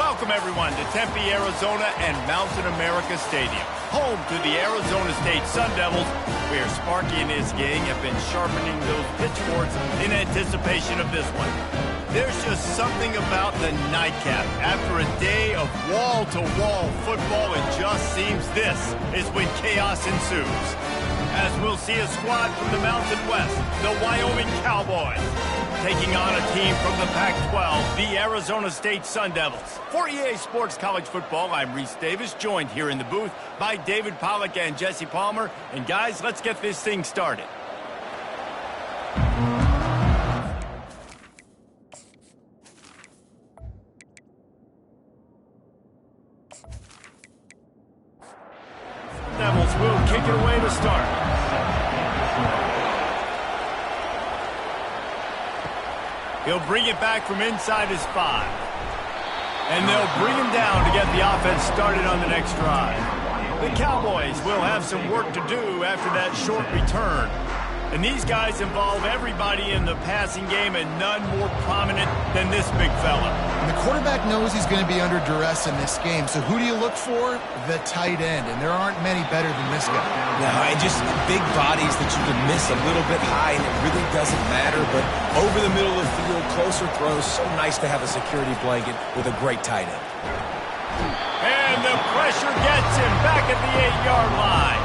Welcome, everyone, to Tempe, Arizona and Mountain America Stadium, home to the Arizona State Sun Devils, where Sparky and his gang have been sharpening those pitchforks in anticipation of this one. There's just something about the nightcap. After a day of wall-to-wall football, it just seems this is when chaos ensues. As we'll see a squad from the Mountain West, the Wyoming Cowboys, taking on a team from the Pac-12, the Arizona State Sun Devils. For EA Sports College Football, I'm Reese Davis, joined here in the booth by David Pollack and Jesse Palmer. And guys, let's get this thing started. Devils will kick it away to start. He'll bring it back from inside his 5. And they'll bring him down to get the offense started on the next drive. The Cowboys will have some work to do after that short return. And these guys involve everybody in the passing game, and none more prominent than this big fella. And the quarterback knows he's going to be under duress in this game. So who do you look for? The tight end. And there aren't many better than this guy. No, and just big bodies that you can miss a little bit high, and it really doesn't matter. But over the middle of the field, closer throws, so nice to have a security blanket with a great tight end. And the pressure gets him back at the 8-yard line.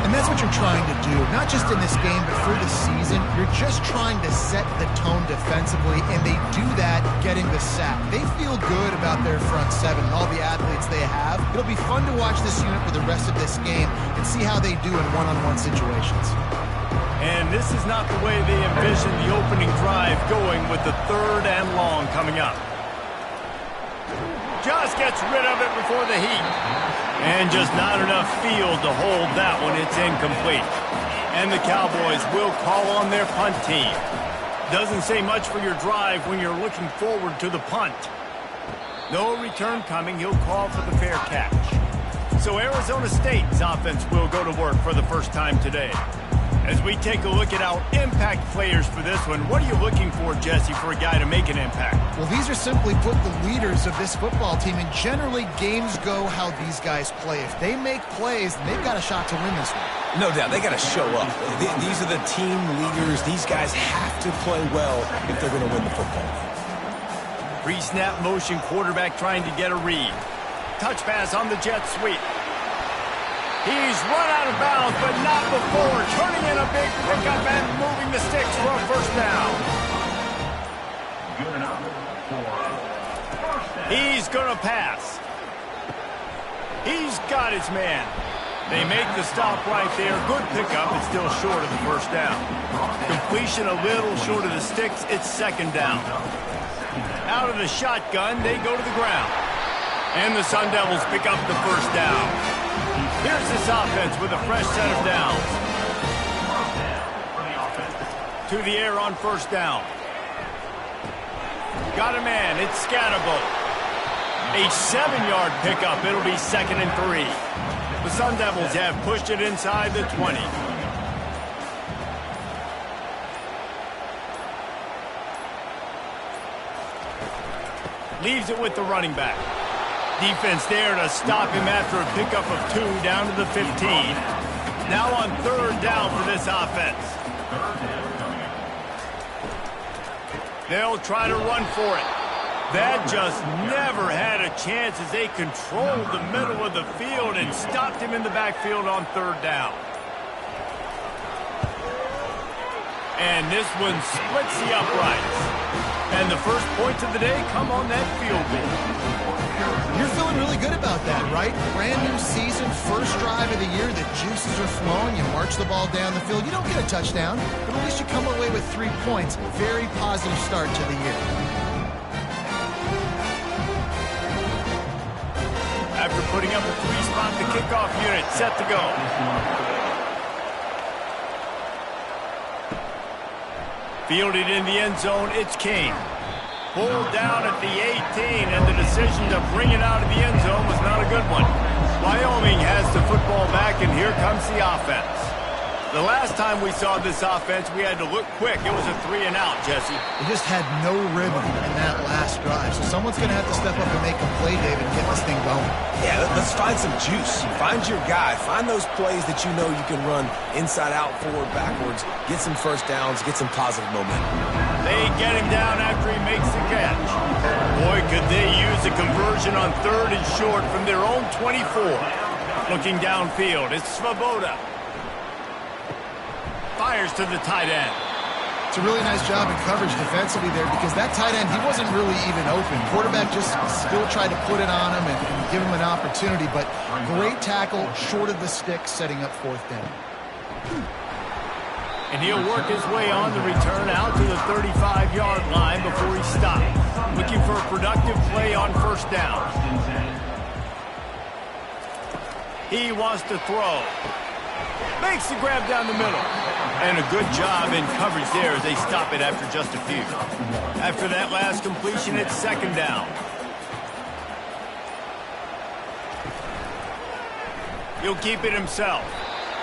And that's what you're trying to do, not just in this game, but for the season. You're just trying to set the tone defensively, and they do that getting the sack. They feel good about their front seven and all the athletes they have. It'll be fun to watch this unit for the rest of this game and see how they do in one-on-one situations. And this is not the way they envisioned the opening drive going, with the 3rd and long coming up. Just gets rid of it before the heat. And just not enough field to hold that one. It's incomplete. And the Cowboys will call on their punt team. Doesn't say much for your drive when you're looking forward to the punt. No return coming. He'll call for the fair catch. So Arizona State's offense will go to work for the first time today. As we take a look at our impact players for this one, what are you looking for, Jesse, for a guy to make an impact? Well, these are simply put the leaders of this football team, and generally games go how these guys play. If they make plays, then they've got a shot to win this one. No doubt, they got to show up. These are the team leaders. These guys have to play well if they're going to win the football game. Pre-snap motion, quarterback trying to get a read. Touch pass on the jet sweep. He's run out of bounds, but not before turning in a big pickup and moving the sticks for a first down. He's going to pass. He's got his man. They make the stop right there. Good pickup, but still short of the first down. Completion a little short of the sticks. It's 2nd down. Out of the shotgun, they go to the ground. And the Sun Devils pick up the first down. Here's this offense with a fresh set of downs. To the air on first down. Got a man. It's Scatterbo. A 7-yard pickup. It'll be 2nd and 3. The Sun Devils have pushed it inside the 20. Leaves it with the running back. Defense there to stop him after a pickup of 2 down to the 15. Now on 3rd down for this offense. They'll try to run for it. That just never had a chance as they controlled the middle of the field and stopped him in the backfield on 3rd down. And this one splits the uprights. And the first points of the day come on that field goal. You're feeling really good about that, right? Brand new season, first drive of the year, the juices are flowing, you march the ball down the field. You don't get a touchdown, but at least you come away with 3 points. Very positive start to the year. After putting up a 3-spot, the kickoff unit set to go. Fielded in the end zone, it's King. Pulled down at the 18, and the decision to bring it out of the end zone was not a good one. Wyoming has the football back, and here comes the offense. The last time we saw this offense, we had to look quick. It was a 3-and-out, Jesse. They just had no rhythm in that last drive. So someone's going to have to step up and make a play, David, and get this thing going. Yeah, let's find some juice. Find your guy. Find those plays that you know you can run inside out, forward, backwards. Get some first downs. Get some positive momentum. They get him down after he makes the catch. Boy, could they use a conversion on 3rd and short from their own 24. Looking downfield, it's Svoboda. Fires to the tight end. It's a really nice job in coverage defensively there because that tight end, he wasn't really even open. Quarterback just still tried to put it on him and give him an opportunity, but great tackle, short of the stick, setting up 4th down. And he'll work his way on the return out to the 35-yard line before he stops. Looking for a productive play on 1st down. He wants to throw. Makes the grab down the middle. And a good job in coverage there as they stop it after just a few. After that last completion, it's 2nd down. He'll keep it himself.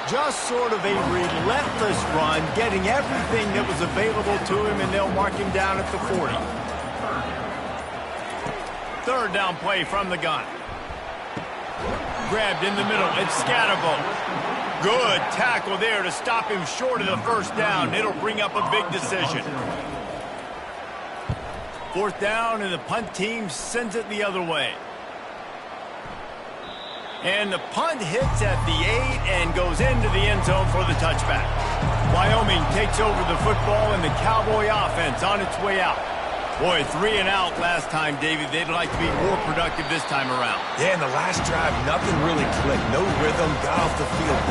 Just sort of a relentless run, getting everything that was available to him, and they'll mark him down at the 40. 3rd down play from the gun. Grabbed in the middle. It's Scatterbo. Good tackle there to stop him short of the 1st down. It'll bring up a big decision. 4th down, and the punt team sends it the other way. And the punt hits at the 8 and goes into the end zone for the touchback. Wyoming takes over the football, and the Cowboy offense on its way out. Boy, 3-and-out last time, David. They'd like to be more productive this time around. Yeah, in the last drive, nothing really clicked. No rhythm. Got off the field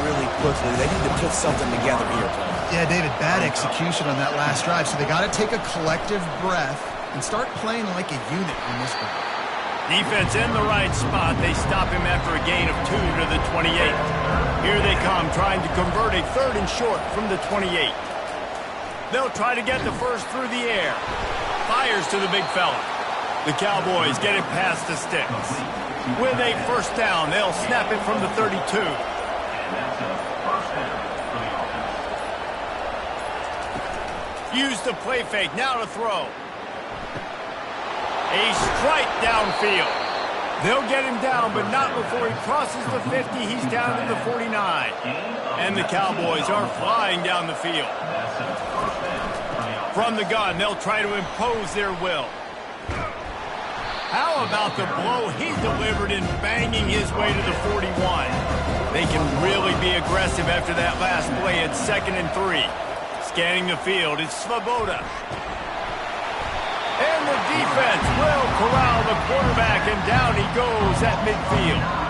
really quickly. They need to put something together here. Yeah, David, bad execution on that last drive. So they got to take a collective breath and start playing like a unit on this one. Defense in the right spot. They stop him after a gain of 2 to the 28. Here they come, trying to convert a 3rd and short from the 28. They'll try to get the first through the air. Fires to the big fella. The Cowboys get it past the sticks. With a 1st down, they'll snap it from the 32. Use the play fake, now to throw. A strike downfield. They'll get him down, but not before he crosses the 50. He's down to the 49. And the Cowboys are flying down the field. From the gun, they'll try to impose their will. How about the blow he delivered in banging his way to the 41? They can really be aggressive after that last play at 2nd and 3. Scanning the field, it's Svoboda. And the defense will corral the quarterback, and down he goes at midfield.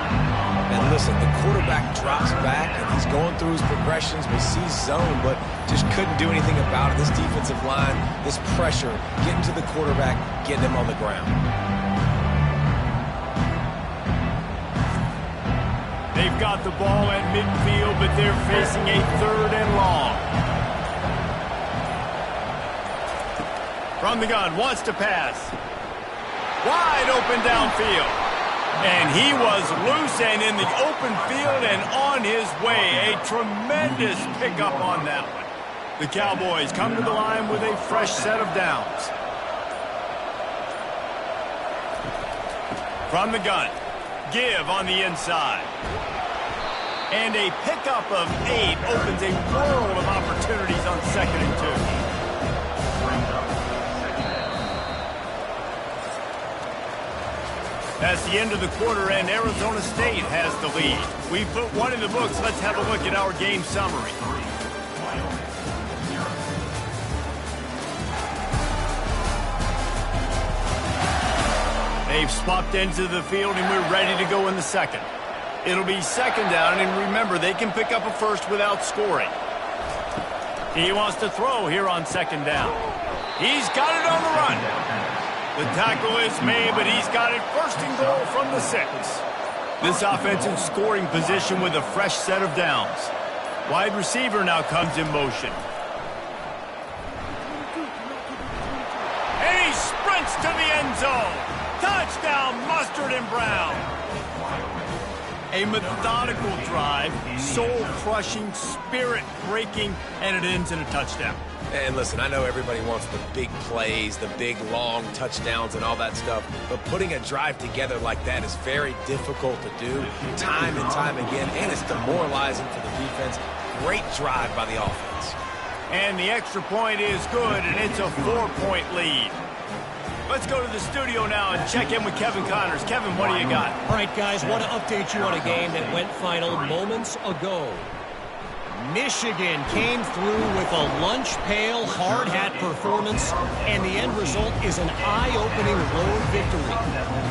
And listen, the quarterback drops back, and he's going through his progressions. We see zone, but just couldn't do anything about it. This defensive line, this pressure, getting to the quarterback, getting him on the ground. They've got the ball at midfield, but they're facing a 3rd and long. From the gun, wants to pass. Wide open downfield. And he was loose and in the open field and on his way. A tremendous pickup on that one. The Cowboys come to the line with a fresh set of downs. From the gun, give on the inside. And a pickup of 8 opens a world of opportunities on 2nd and 2. That's the end of the quarter, and Arizona State has the lead. We've put one in the books. Let's have a look at our game summary. They've swapped into the field, and we're ready to go in the 2nd. It'll be 2nd down, and remember, they can pick up a first without scoring. He wants to throw here on 2nd down. He's got it on the run. The tackle is made, but he's got it 1st and goal from the 6. This offense in scoring position with a fresh set of downs. Wide receiver now comes in motion. And he sprints to the end zone. Touchdown, Mustard and Brown. A methodical drive, soul-crushing, spirit-breaking, and it ends in a touchdown. And listen, I know everybody wants the big plays, the big, long touchdowns and all that stuff, but putting a drive together like that is very difficult to do time and time again, and it's demoralizing for the defense. Great drive by the offense. And the extra point is good, and it's a 4-point lead. Let's go to the studio now and check in with Kevin Connors. Kevin, what do you got? All right, guys, want to update you on a game that went final moments ago. Michigan came through with a lunch pail hard hat performance, and the end result is an eye-opening road victory.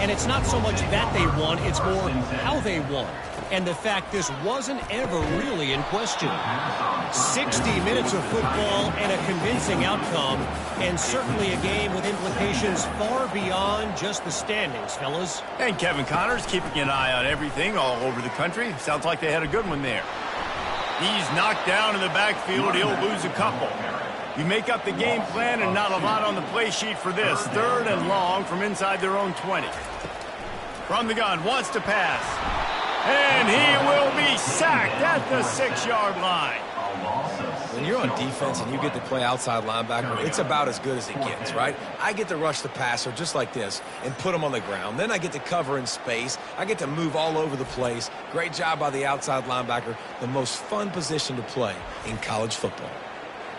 And it's not so much that they won, it's more how they won. And the fact this wasn't ever really in question. 60 minutes of football and a convincing outcome, and certainly a game with implications far beyond just the standings, fellas. And Kevin Connors keeping an eye on everything all over the country. Sounds like they had a good one there. He's knocked down in the backfield. He'll lose a couple. You make up the game plan and not a lot on the play sheet for this. 3rd and long from inside their own 20. From the gun, wants to pass. And he will be sacked at the 6-yard line. When you're on defense and you get to play outside linebacker, it's about as good as it gets, right? I get to rush the passer just like this and put him on the ground. Then I get to cover in space. I get to move all over the place. Great job by the outside linebacker. The most fun position to play in college football.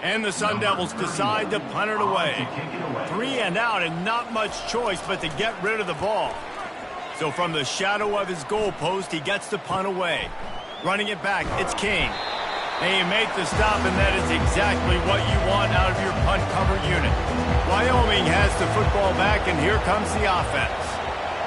And the Sun Devils decide to punt it away. 3 and out and not much choice but to get rid of the ball. So from the shadow of his goalpost, he gets the punt away. Running it back, it's King. And you make the stop, and that is exactly what you want out of your punt cover unit. Wyoming has the football back, and here comes the offense.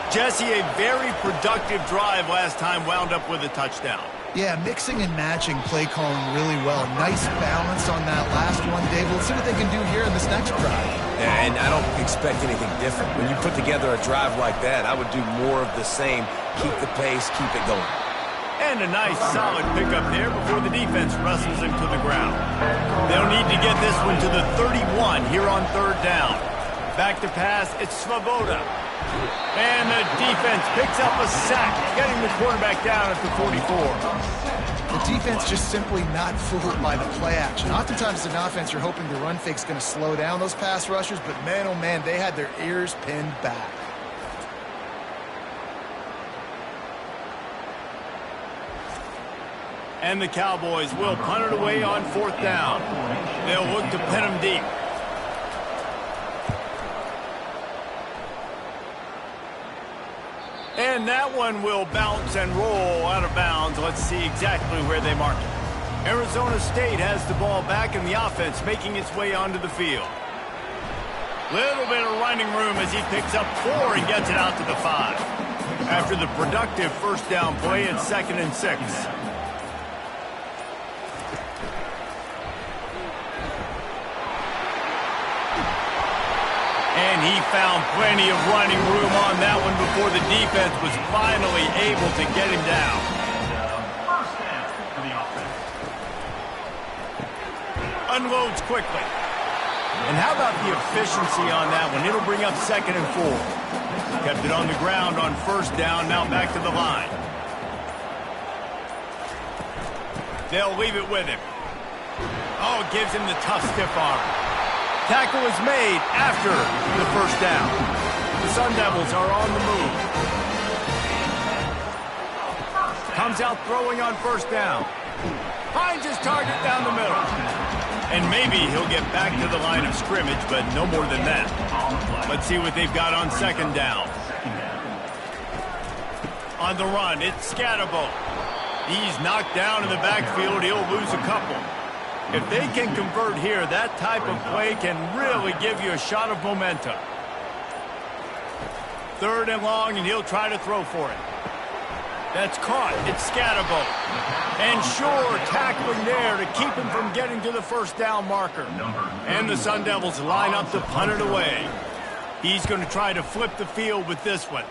Jesse, a very productive drive last time wound up with a touchdown. Yeah, mixing and matching play calling really well. Nice balance on that last one, David. Let's see what they can do here in this next drive. Yeah, and I don't expect anything different. When you put together a drive like that, I would do more of the same. Keep the pace, keep it going. And a nice solid pickup there before the defense wrestles him to the ground. They'll need to get this one to the 31 here on 3rd down. Back to pass, it's Svoboda. And the defense picks up a sack, getting the quarterback down at the 44. The defense just simply not fooled by the play action. Oftentimes as an offense, you're hoping the run fake's going to slow down those pass rushers, but man, oh man, they had their ears pinned back. And the Cowboys will punt it away on 4th down. They'll look to pin him deep. And that one will bounce and roll out of bounds. Let's see exactly where they mark it. Arizona State has the ball back in the offense, making its way onto the field. Little bit of running room as he picks up 4 and gets it out to the 5. After the productive 1st down play, it's 2nd and 6. And he found plenty of running room on that one before the defense was finally able to get him down. Unloads quickly. And how about the efficiency on that one? It'll bring up 2nd and 4. Kept it on the ground on 1st down, now back to the line. They'll leave it with him. Oh, it gives him the tough stiff arm. Tackle is made after the 1st down. The Sun Devils are on the move. Comes out throwing on 1st down. Finds his target down the middle. And maybe he'll get back to the line of scrimmage, but no more than that. Let's see what they've got on 2nd down. On the run, it's Scatterbo. He's knocked down in the backfield. He'll lose a couple. If they can convert here, that type of play can really give you a shot of momentum. 3rd and long, and he'll try to throw for it. That's caught. It's Scatterbo. And sure, tackling there to keep him from getting to the 1st down marker. And the Sun Devils line up to punt it away. He's going to try to flip the field with this one.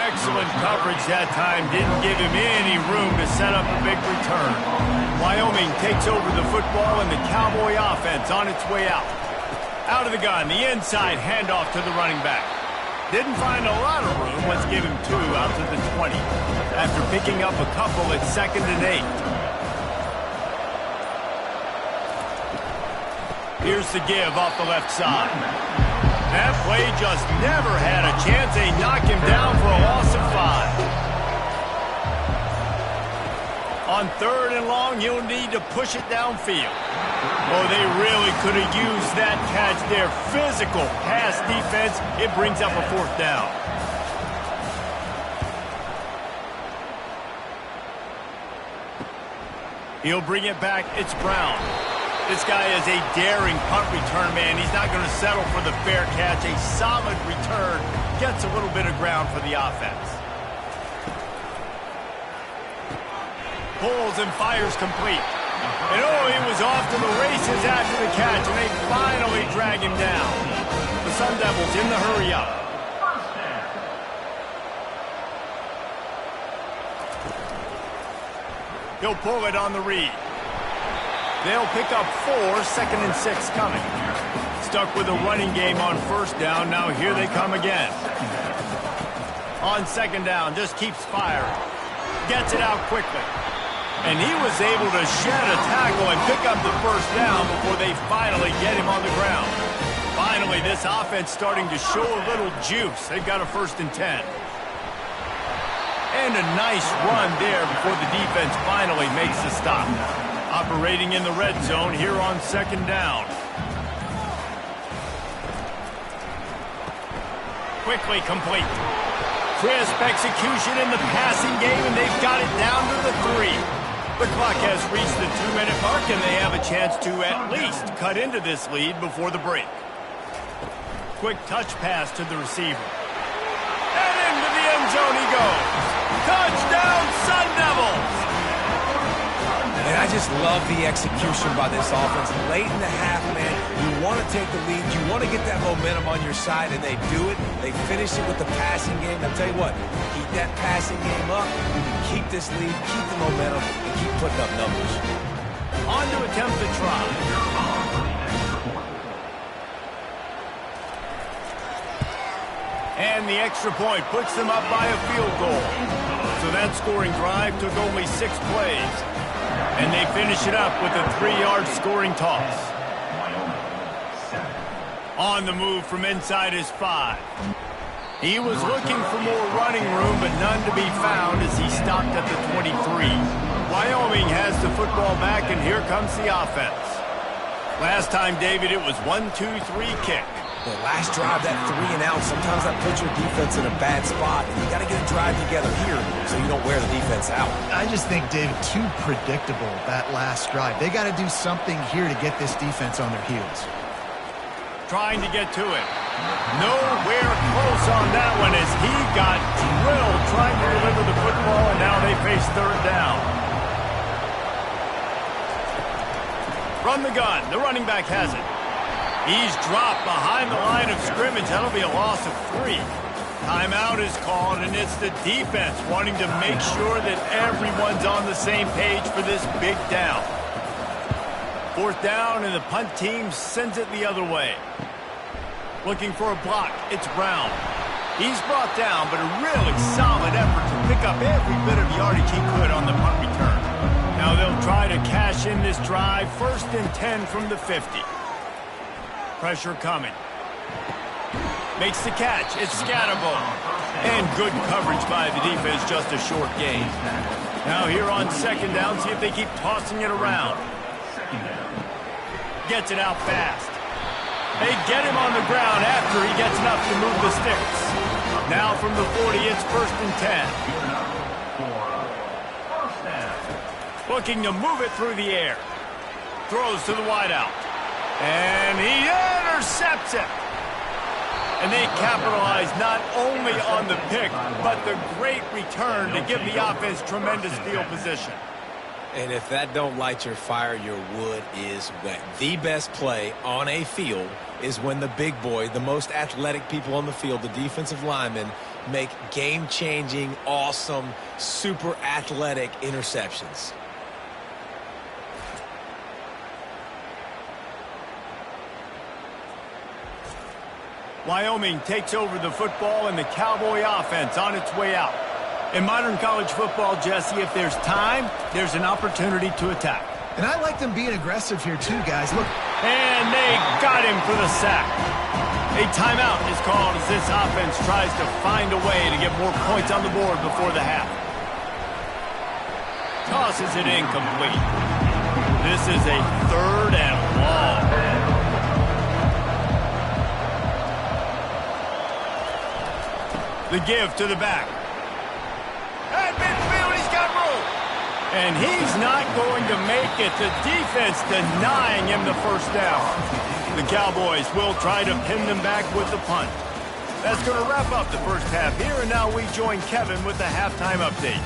Excellent coverage that time. Didn't give him any room to set up a big return. Wyoming takes over the football, and the Cowboy offense on its way out. Out of the gun, the inside handoff to the running back. Didn't find a lot of room. Let's give him 2 out to the 20. After picking up a couple at 2nd and 8. Here's the give off the left side. That play just never had a chance. They knock him down for a loss of 5. On 3rd and long, he'll need to push it downfield. Oh, they really could have used that catch there. Physical pass defense. It brings up a 4th down. He'll bring it back. It's Brown. This guy is a daring punt return man. He's not going to settle for the fair catch. A solid return. Gets a little bit of ground for the offense. Pulls and fires complete. And oh, he was off to the races after the catch, and they finally drag him down. The Sun Devils in the hurry up. He'll pull it on the read. They'll pick up 4, 2nd and 6 coming. Stuck with a running game on 1st down. Now here they come again. On 2nd down, just keeps firing. Gets it out quickly. And he was able to shed a tackle and pick up the 1st down before they finally get him on the ground. Finally, this offense starting to show a little juice. They've got a 1st and 10. And a nice run there before the defense finally makes the stop. Operating in the red zone here on 2nd down. Quickly complete. Crisp execution in the passing game, and they've got it down to the 3. The clock has reached the 2-minute mark, and they have a chance to at least cut into this lead before the break. Quick touch pass to the receiver. And into the end zone he goes. Touchdown, Sun Devils! And I just love the execution by this offense. Late in the half, man, you want to take the lead. You want to get that momentum on your side, and they do it. They finish it with the passing game. I'll tell you what, keep that passing game up. Keep this lead, keep the momentum, and keep putting up numbers. On to attempt the try. And the extra point puts them up by a field goal. So that scoring drive took only 6 plays. And they finish it up with a 3-yard scoring toss. On the move from inside his 5. He was looking for more running room, but none to be found as he stopped at the 23. Wyoming has the football back, and here comes the offense. Last time, David, it was 1-2-3 kick. The last drive, that 3 and out, sometimes that puts your defense in a bad spot. And you got to get a drive together here so you don't wear the defense out. I just think, David, too predictable, that last drive. They got to do something here to get this defense on their heels. Trying to get to it. Nowhere close on that one as he got drilled trying to deliver the football, and now they face 3rd down. From the gun, the running back has it. He's dropped behind the line of scrimmage. That'll be a loss of 3. Timeout is called, and it's the defense wanting to make sure that everyone's on the same page for this big down. 4th down, and the punt team sends it the other way. Looking for a block. It's Brown. He's brought down, but a really solid effort to pick up every bit of yardage he could on the punt return. Now they'll try to cash in this drive. 1st and 10 from the 50. Pressure coming. Makes the catch. It's Scatterbo. And good coverage by the defense, just a short gain. Now here on 2nd down, see if they keep tossing it around. Gets it out fast. They get him on the ground after he gets enough to move the sticks. Now from the 40, it's 1st and 10. Looking to move it through the air. Throws to the wideout. And he intercepts it. And they capitalize not only on the pick, but the great return to give the offense tremendous field position. And if that don't light your fire, your wood is wet. The best play on a field is when the big boy, the most athletic people on the field, the defensive linemen, make game-changing, awesome, super athletic interceptions. Wyoming takes over the football and the Cowboy offense on its way out. In modern college football, Jesse, if there's time, there's an opportunity to attack. And I like them being aggressive here too, guys. Look. And they got him for the sack. A timeout is called as this offense tries to find a way to get more points on the board before the half. Tosses it incomplete. This is a 3rd and long. The give to the back. At midfield, he's got room. And he's not going to make it. The defense denying him the first down. The Cowboys will try to pin them back with the punt. That's going to wrap up the first half here, and now we join Kevin with the halftime update.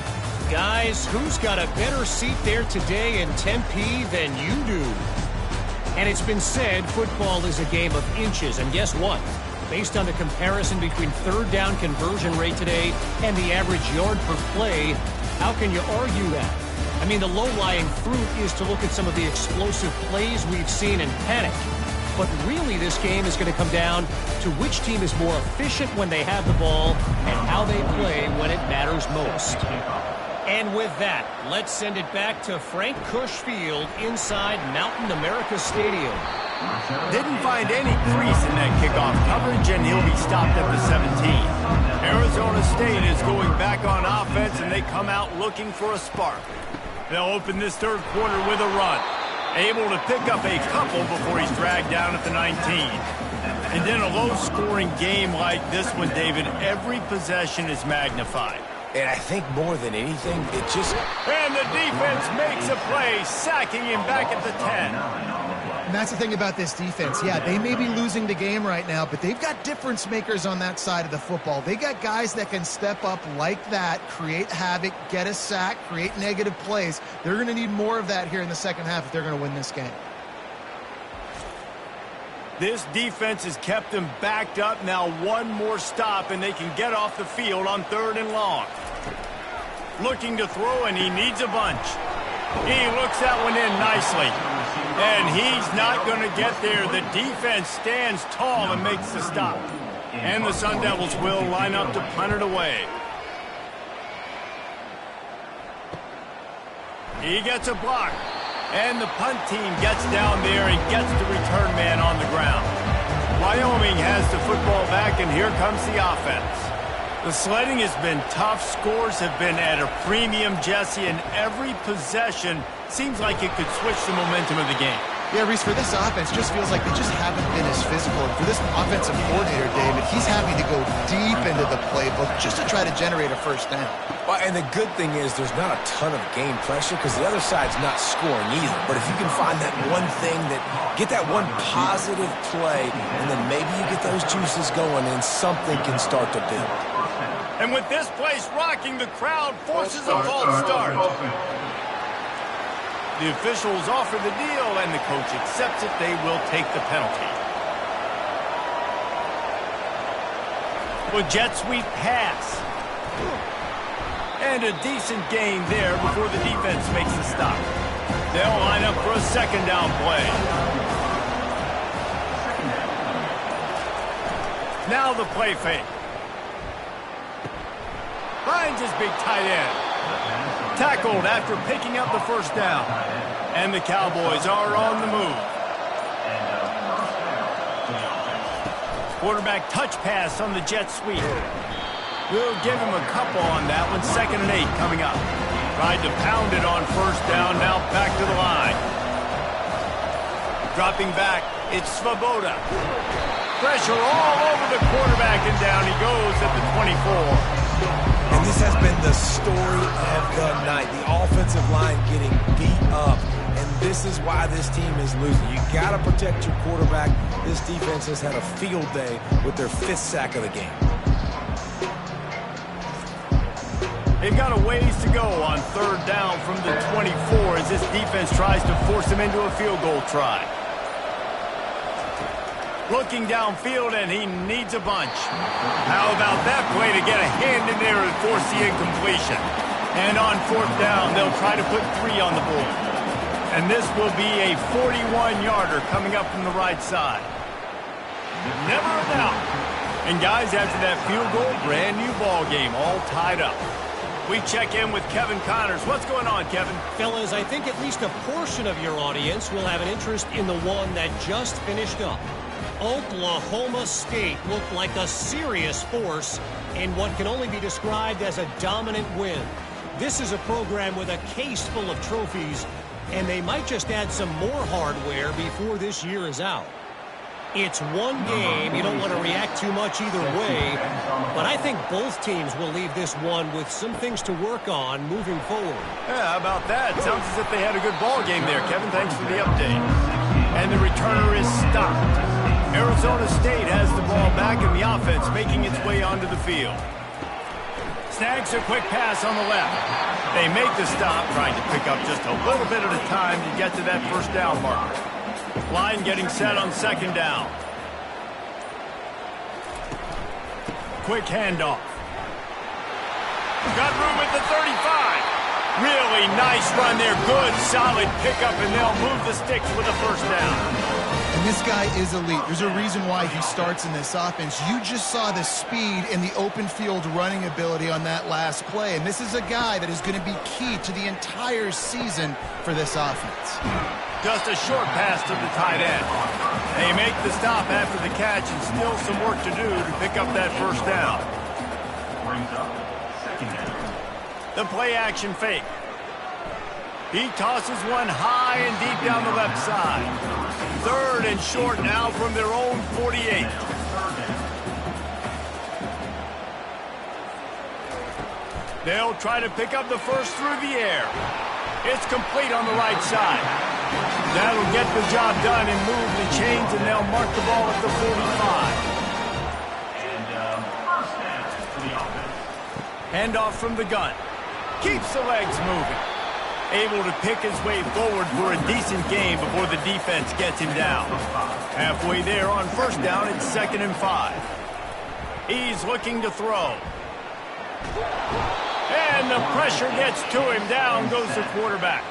Guys, who's got a better seat there today in Tempe than you do? And it's been said football is a game of inches, and guess what? Based on the comparison between 3rd down conversion rate today and the average yard per play, how can you argue that? I mean, the low-lying fruit is to look at some of the explosive plays we've seen and panic. But really, this game is going to come down to which team is more efficient when they have the ball and how they play when it matters most. And with that, let's send it back to Frank Cush Field inside Mountain America Stadium. Didn't find any crease in that kickoff coverage, and he'll be stopped at the 17. Arizona State is going back on offense, and they come out looking for a spark. They'll open this 3rd quarter with a run. Able to pick up a couple before he's dragged down at the 19. And then a low-scoring game like this one, David, every possession is magnified. And I think more than anything, it just... And the defense makes a play, sacking him back at the 10. And that's the thing about this defense. Yeah, they may be losing the game right now, but they've got difference makers on that side of the football. They got guys that can step up like that, create havoc, get a sack, create negative plays. They're going to need more of that here in the second half if they're going to win this game. This defense has kept them backed up. Now one more stop, and they can get off the field on 3rd and long. Looking to throw, and he needs a bunch. He looks that one in nicely. And he's not going to get there. The defense stands tall and makes the stop. And the Sun Devils will line up to punt it away. He gets a block. And the punt team gets down there and gets the return man on the ground. Wyoming has the football back, and here comes the offense. The sledding has been tough. Scores have been at a premium, Jesse, and every possession seems like it could switch the momentum of the game. Yeah, Reese, for this offense, just feels like they just haven't been as physical. And for this offensive coordinator, David, he's having to go deep into the playbook just to try to generate a first down. Well, and the good thing is there's not a ton of game pressure because the other side's not scoring either. But if you can find that one thing get that one positive play, and then maybe you get those juices going and something can start to build. And with this place rocking, the crowd forces a false start. The officials offer the deal, and the coach accepts it. They will take the penalty. Well, jet sweep pass. And a decent gain there before the defense makes the stop. They'll line up for a 2nd down play. Now the play fake. Finds his big tight end. Tackled after picking up the first down. And the Cowboys are on the move. Quarterback touch pass on the jet sweep. We'll give him a couple on that one. 2nd and 8 coming up. Tried to pound it on first down. Now back to the line. Dropping back, it's Svoboda. Pressure all over the quarterback, and down he goes at the 24. And this has been the story of the night. The offensive line getting beat up. And this is why this team is losing. You got to protect your quarterback. This defense has had a field day with their 5th sack of the game. They've got a ways to go on 3rd down from the 24 as this defense tries to force them into a field goal try. Looking downfield, and he needs a bunch. How about that play to get a hand in there and force the incompletion? And on 4th down, they'll try to put 3 on the board. And this will be a 41-yarder coming up from the right side. Never a doubt. And guys, after that field goal, brand new ball game, all tied up. We check in with Kevin Connors. What's going on, Kevin? Fellas, I think at least a portion of your audience will have an interest in the one that just finished up. Oklahoma State looked like a serious force in what can only be described as a dominant win. This is a program with a case full of trophies, and they might just add some more hardware before this year is out. It's one game. You don't want to react too much either way, but I think both teams will leave this one with some things to work on moving forward. Yeah, how about that? Sounds as if they had a good ball game there, Kevin. Thanks for the update. And the returner is stopped. Arizona State has the ball back in the offense, making its way onto the field. Snags a quick pass on the left. They make the stop, trying to pick up just a little bit at a time to get to that first down marker. Line getting set on second down. Quick handoff. Got room at the 35. Really nice run there. Good, solid pickup, and they'll move the sticks with a first down. And this guy is elite. There's a reason why he starts in this offense. You just saw the speed and the open field running ability on that last play. And this is a guy that is going to be key to the entire season for this offense. Just a short pass to the tight end. They make the stop after the catch, and still some work to do to pick up that first down. The play action fake. He tosses one high and deep down the left side. Third and short now from their own 48. They'll try to pick up the first through the air. It's complete on the right side. That'll get the job done and move the chains, and they'll mark the ball at the 45. Handoff from the gun. Keeps the legs moving. Able to pick his way forward for a decent game before the defense gets him down. Halfway there on first down, it's 2nd and 5. He's looking to throw. And the pressure gets to him. Down goes the quarterback.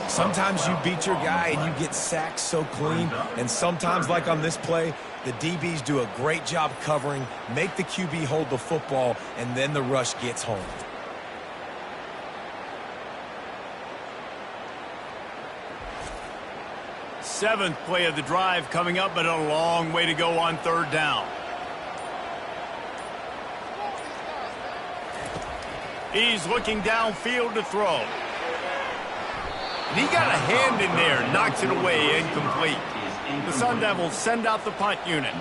Sometimes you beat your guy and you get sacked so clean, and sometimes, like on this play, the DBs do a great job covering, make the QB hold the football, and then the rush gets home. Seventh play of the drive coming up, but a long way to go on third down. He's looking downfield to throw. And he got a hand in there, knocks it away, incomplete. The Sun Devils send out the punt unit.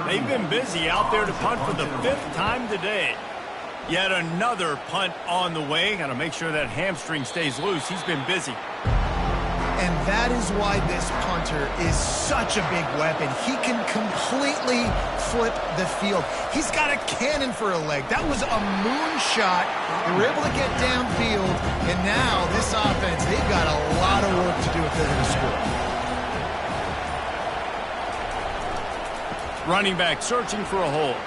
They've been busy out there to punt for the 5th time today. Yet another punt on the way. Got to make sure that hamstring stays loose. He's been busy. And that is why this punter is such a big weapon. He can completely flip the field. He's got a cannon for a leg. That was a moonshot. They were able to get downfield, and now this offense, they've got a lot of work to do if they're going to score. Running back searching for a hole.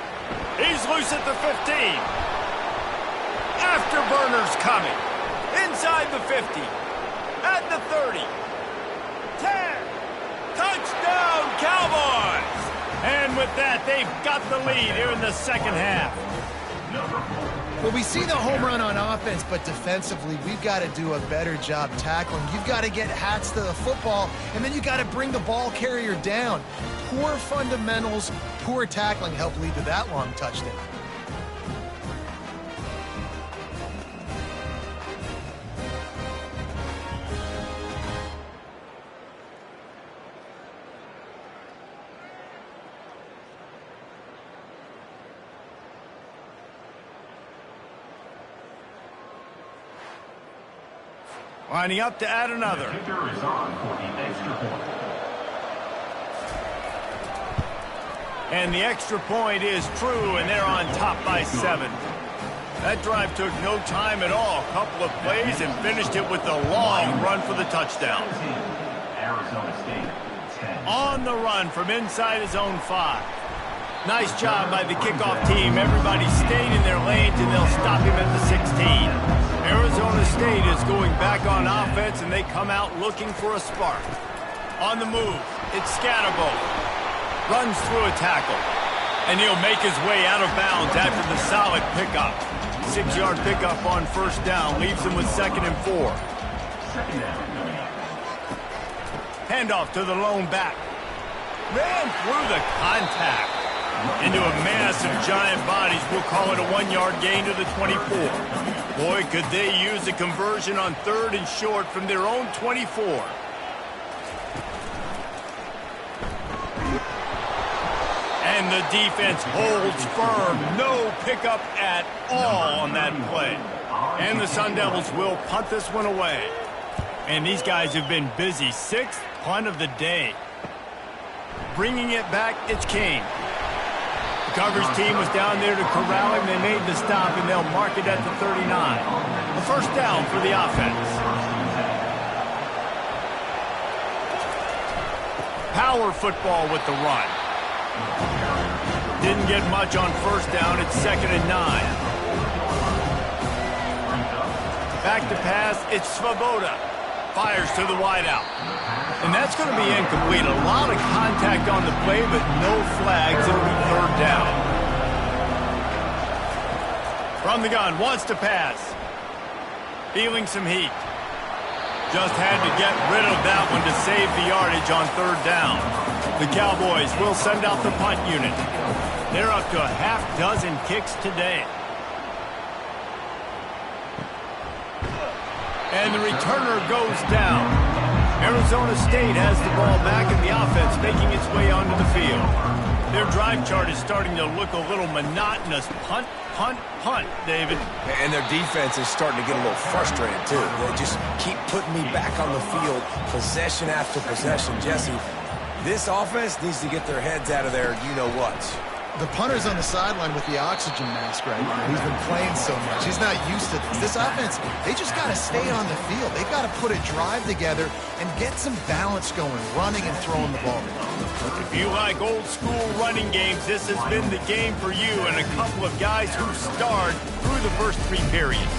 He's loose at the 15. Afterburners coming. Inside the 50. At the 30. 10. Touchdown, Cowboys! And with that, they've got the lead here in the second half. Well, we see the home run on offense, but defensively, we've got to do a better job tackling. You've got to get hats to the football, and then you've got to bring the ball carrier down. Poor fundamentals, poor tackling help lead to that long touchdown. Lining up to add another. The kicker is on for the extra point. And the extra point is true, and they're on top by 7. That drive took no time at all. A couple of plays and finished it with a long run for the touchdown. Arizona State, 10. On the run from inside his own 5. Nice job by the kickoff team. Everybody stayed in their lanes, and they'll stop him at the 16. Arizona State is going back on offense, and they come out looking for a spark. On the move, it's Scatterbo. Runs through a tackle. And he'll make his way out of bounds after the solid pickup. 6-yard pickup on first down leaves him with 2nd and 4. Second down coming up. Handoff to the lone back. Ran through the contact. Into a mass of giant bodies. We'll call it a 1-yard gain to the 24. Boy, could they use a conversion on 3rd and short from their own 24. And the defense holds firm. No pickup at all on that play. And the Sun Devils will punt this one away. And these guys have been busy. 6th punt of the day. Bringing it back, it's King. The coverage team was down there to corral him. They made the stop, and they'll mark it at the 39. A first down for the offense. Power football with the run. Didn't get much on first down. It's 2nd and 9. Back to pass. It's Svoboda. Fires to the wideout. And that's going to be incomplete. A lot of contact on the play, but no flags. It'll be 3rd down. From the gun. Wants to pass. Feeling some heat. Just had to get rid of that one to save the yardage on 3rd down. The Cowboys will send out the punt unit. They're up to a half-dozen kicks today. And the returner goes down. Arizona State has the ball back and the offense making its way onto the field. Their drive chart is starting to look a little monotonous. Punt, punt, punt, David. And their defense is starting to get a little frustrated, too. They just keep putting me back on the field, possession after possession. Jesse, this offense needs to get their heads out of there, you-know-what. The punter's on the sideline with the oxygen mask right now. He's been playing so much. He's not used to this. This offense, they just got to stay on the field. They've got to put a drive together and get some balance going, running and throwing the ball. If you like old-school running games, this has been the game for you and a couple of guys who starred through the first 3 periods.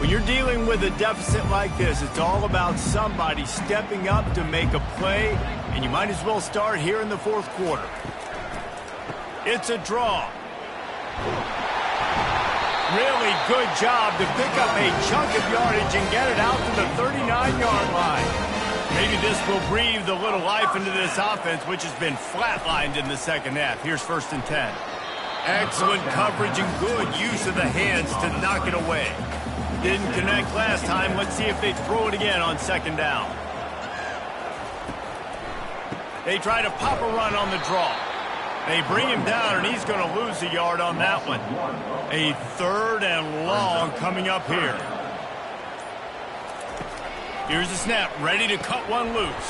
When you're dealing with a deficit like this, it's all about somebody stepping up to make a play, and you might as well start here in the 4th quarter. It's a draw. Really good job to pick up a chunk of yardage and get it out to the 39-yard line. Maybe this will breathe a little life into this offense, which has been flatlined in the 2nd half. Here's 1st and 10. Excellent coverage and good use of the hands to knock it away. Didn't connect last time. Let's see if they throw it again on 2nd down. They try to pop a run on the draw. They bring him down, and he's going to lose a yard on that one. A 3rd and long coming up here. Here's the snap, ready to cut one loose.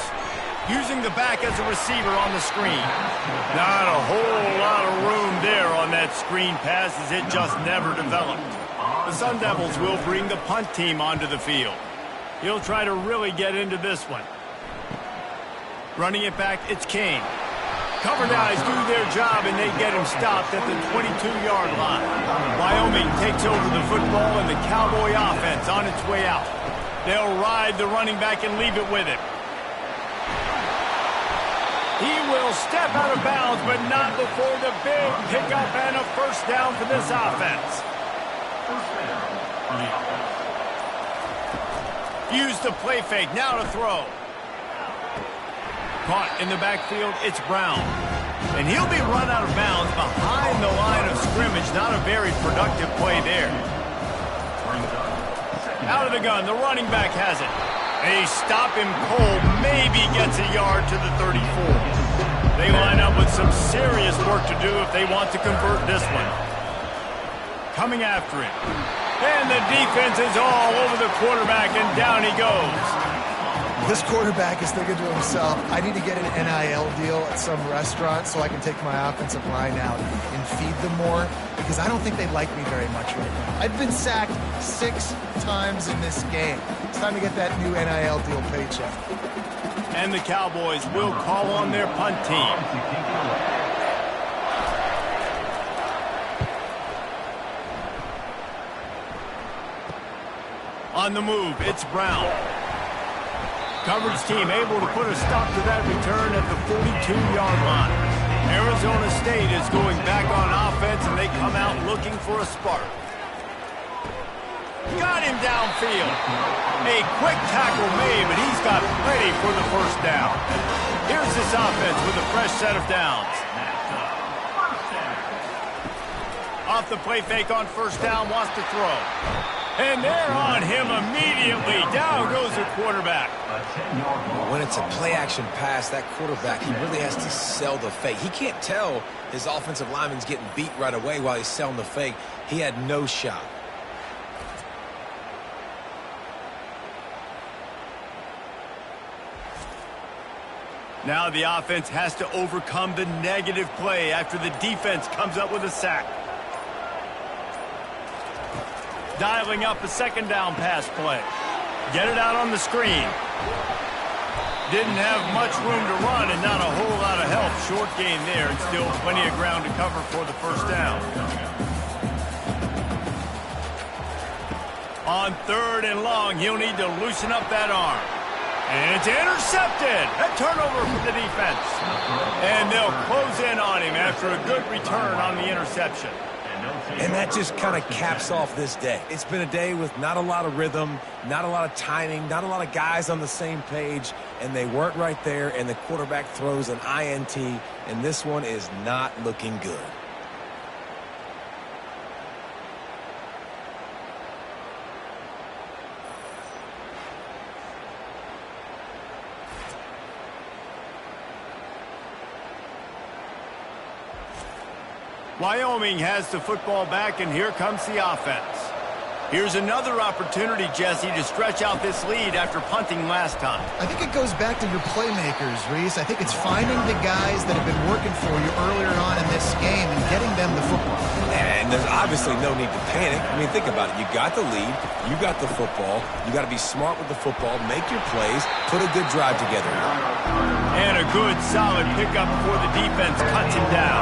Using the back as a receiver on the screen. Not a whole lot of room there on that screen pass as it just never developed. The Sun Devils will bring the punt team onto the field. He'll try to really get into this one. Running it back, it's King. Cover guys do their job, and they get him stopped at the 22-yard line. Wyoming takes over the football, and the Cowboy offense on its way out. They'll ride the running back and leave it with him. He will step out of bounds, but not before the big pickup and a first down for this offense. Use the play fake, now to throw. Caught in the backfield, it's Brown. And he'll be run out of bounds behind the line of scrimmage. Not a very productive play there. Out of the gun, the running back has it. They stop him cold, maybe gets a yard to the 34. They line up with some serious work to do if they want to convert this one. Coming after it. And the defense is all over the quarterback, and down he goes. This quarterback is thinking to himself, I need to get an NIL deal at some restaurant so I can take my offensive line out and feed them more, because I don't think they like me very much right now. I've been sacked 6 times in this game. It's time to get that new NIL deal paycheck. And the Cowboys will call on their punt team. On the move, it's Brown. Coverage team able to put a stop to that return at the 42-yard line. Arizona State is going back on offense, and they come out looking for a spark. Got him downfield. A quick tackle made, but he's got plenty for the first down. Here's this offense with a fresh set of downs. Off the play fake on first down, wants to throw. And they're on him immediately. Down goes the quarterback. When it's a play-action pass, that quarterback, he really has to sell the fake. He can't tell his offensive lineman's getting beat right away while he's selling the fake. He had no shot. Now the offense has to overcome the negative play after the defense comes up with a sack. Dialing up a second down pass play. Get it out on the screen. Didn't have much room to run and not a whole lot of help. Short gain there and still plenty of ground to cover for the first down. On third and long, he'll need to loosen up that arm. And it's intercepted. A turnover for the defense. And they'll close in on him after a good return on the interception. And that just kind of caps off this day. It's been a day with not a lot of rhythm, not a lot of timing, not a lot of guys on the same page, and they weren't right there, and the quarterback throws an INT, and this one is not looking good. Wyoming has the football back, and here comes the offense. Here's another opportunity, Jesse, to stretch out this lead after punting last time. I think it goes back to your playmakers, Reese. I think it's finding the guys that have been working for you earlier on in this game and getting them the football. And there's obviously no need to panic. I mean, think about it. You got the lead. You got the football. You got to be smart with the football. Make your plays. Put a good drive together. And a good, solid pickup before the defense cuts him down.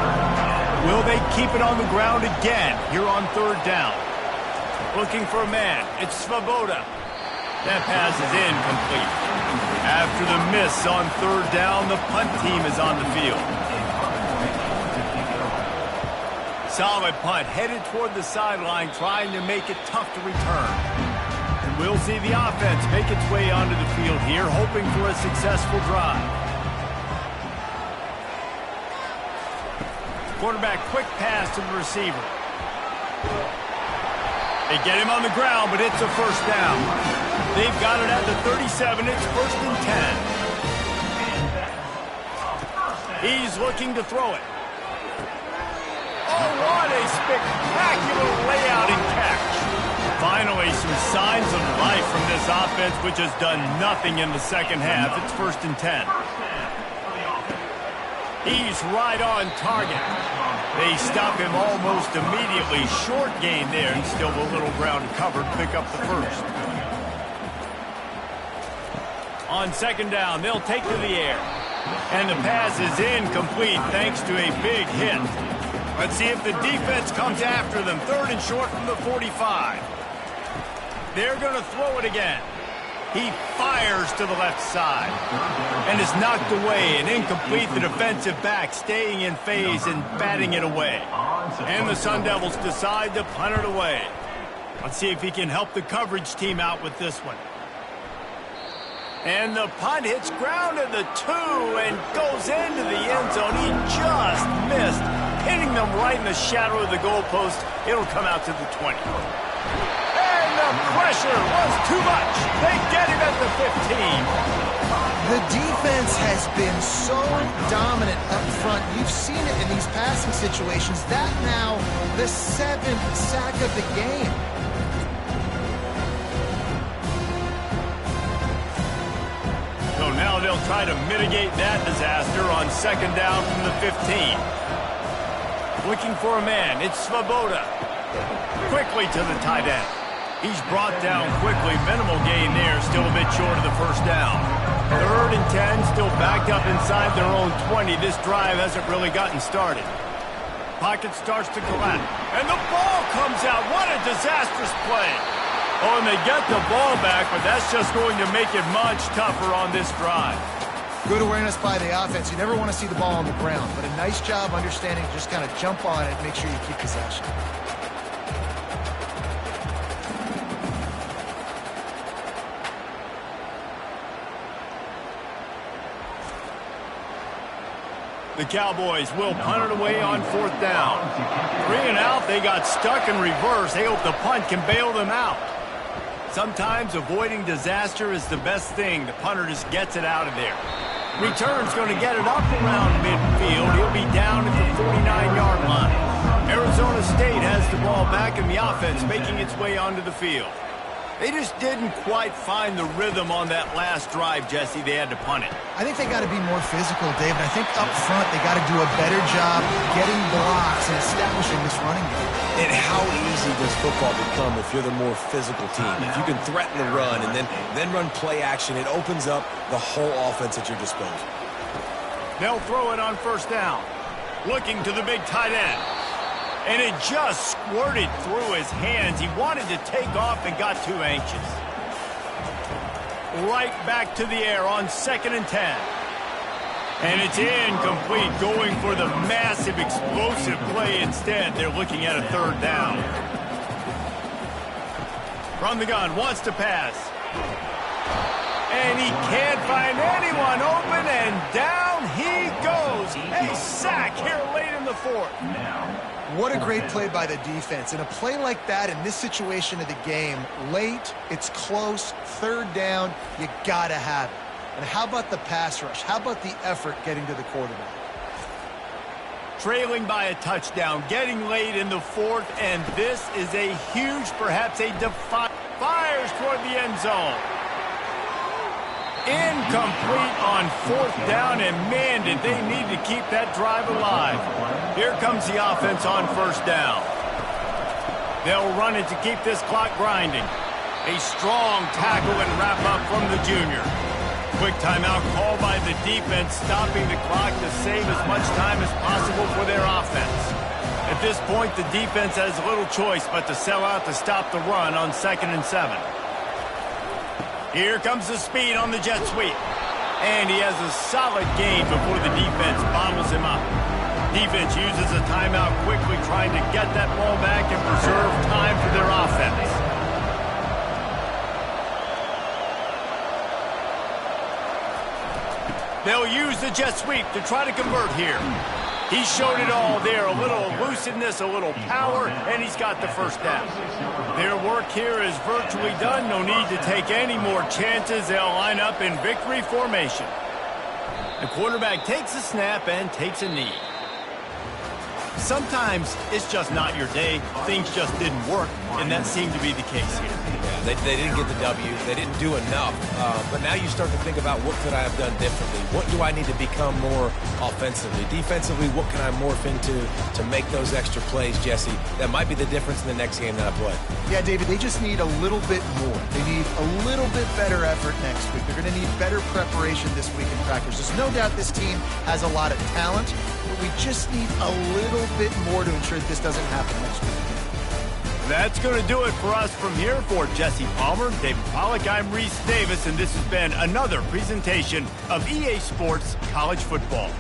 Will they keep it on the ground again here on third down? Looking for a man. It's Svoboda. That pass is incomplete. After the miss on third down, the punt team is on the field. Solid punt, headed toward the sideline, trying to make it tough to return. And we'll see the offense make its way onto the field here, hoping for a successful drive. Quarterback, quick pass to the receiver. They get him on the ground, but it's a first down. They've got it at the 37. It's first and 10. He's looking to throw it. Oh, what a spectacular layout and catch. Finally, some signs of life from this offense, which has done nothing in the second half. It's first and 10. He's right on target. They stop him almost immediately. Short gain there, and still a little ground covered. Pick up the first. On second down, they'll take to the air. And the pass is incomplete thanks to a big hit. Let's see if the defense comes after them. Third and short from the 45. They're going to throw it again. He fires to the left side and is knocked away and incomplete. The defensive back staying in phase and batting it away. And the Sun Devils decide to punt it away. Let's see if he can help the coverage team out with this one. And the punt hits ground at the 2 and goes into the end zone. He just missed, hitting them right in the shadow of the goalpost. It'll come out to the 20. The pressure was too much. They get him at the 15. The defense has been so dominant up front. You've seen it in these passing situations. That now the 7th sack of the game. So now they'll try to mitigate that disaster on second down from the 15. Looking for a man. It's Svoboda. Quickly to the tight end. He's brought down quickly. Minimal gain there. Still a bit short of the first down. Third and 10. Still backed up inside their own 20. This drive hasn't really gotten started. Pocket starts to collapse. And the ball comes out. What a disastrous play. Oh, and they get the ball back, but that's just going to make it much tougher on this drive. Good awareness by the offense. You never want to see the ball on the ground, but a nice job understanding, just kind of jump on it, make sure you keep possession. The Cowboys will punt it away on 4th down. 3 and out, they got stuck in reverse. They hope the punt can bail them out. Sometimes avoiding disaster is the best thing. The punter just gets it out of there. Return's going to get it up around midfield. He'll be down at the 49-yard line. Arizona State has the ball back in the offense, making its way onto the field. They just didn't quite find the rhythm on that last drive, Jesse. They had to punt it. I think they got to be more physical, David. I think up front they got to do a better job getting blocks and establishing this running game. And how easy does football become if you're the more physical team? If you can threaten the run and then run play action, it opens up the whole offense at your disposal. They'll throw it on 1st down. Looking to the big tight end. And it just squirted through his hands. He wanted to take off and got too anxious. Right back to the air on 2nd and 10. And it's incomplete, going for the massive explosive play instead. They're looking at a 3rd down. From the gun, wants to pass. And he can't find anyone open, and down he goes. A sack here late in the 4th. What a great play by the defense. In a play like that, in this situation of the game, late, it's close, 3rd down, you got to have it. And how about the pass rush? How about the effort getting to the quarterback? Trailing by a touchdown, getting late in the 4th, and this is a huge, perhaps a defiant, fires toward the end zone. Incomplete on 4th down, and man, did they need to keep that drive alive. Here comes the offense on 1st down. They'll run it to keep this clock grinding. A strong tackle and wrap up from the junior. Quick timeout called by the defense, stopping the clock to save as much time as possible for their offense. At this point, the defense has little choice but to sell out to stop the run on 2nd and 7. Here comes the speed on the jet sweep. And he has a solid gain before the defense bottles him up. Defense uses a timeout quickly, trying to get that ball back and preserve time for their offense. They'll use the jet sweep to try to convert here. He showed it all there, a little elusiveness, a little power, and he's got the 1st down. Their work here is virtually done. No need to take any more chances. They'll line up in victory formation. The quarterback takes a snap and takes a knee. Sometimes it's just not your day. Things just didn't work, and that seemed to be the case here. Yeah, they didn't get the W. They didn't do enough. But now you start to think about, what could I have done differently? What do I need to become more offensively? Defensively, what can I morph into to make those extra plays, Jesse? That might be the difference in the next game that I play. Yeah, David, they just need a little bit more. They need a little bit better effort next week. They're going to need better preparation this week in practice. There's no doubt this team has a lot of talent, but we just need a little bit more to ensure that this doesn't happen next week. That's going to do it for us from here. For Jesse Palmer, David Pollack, I'm Reese Davis, and this has been another presentation of EA Sports College Football.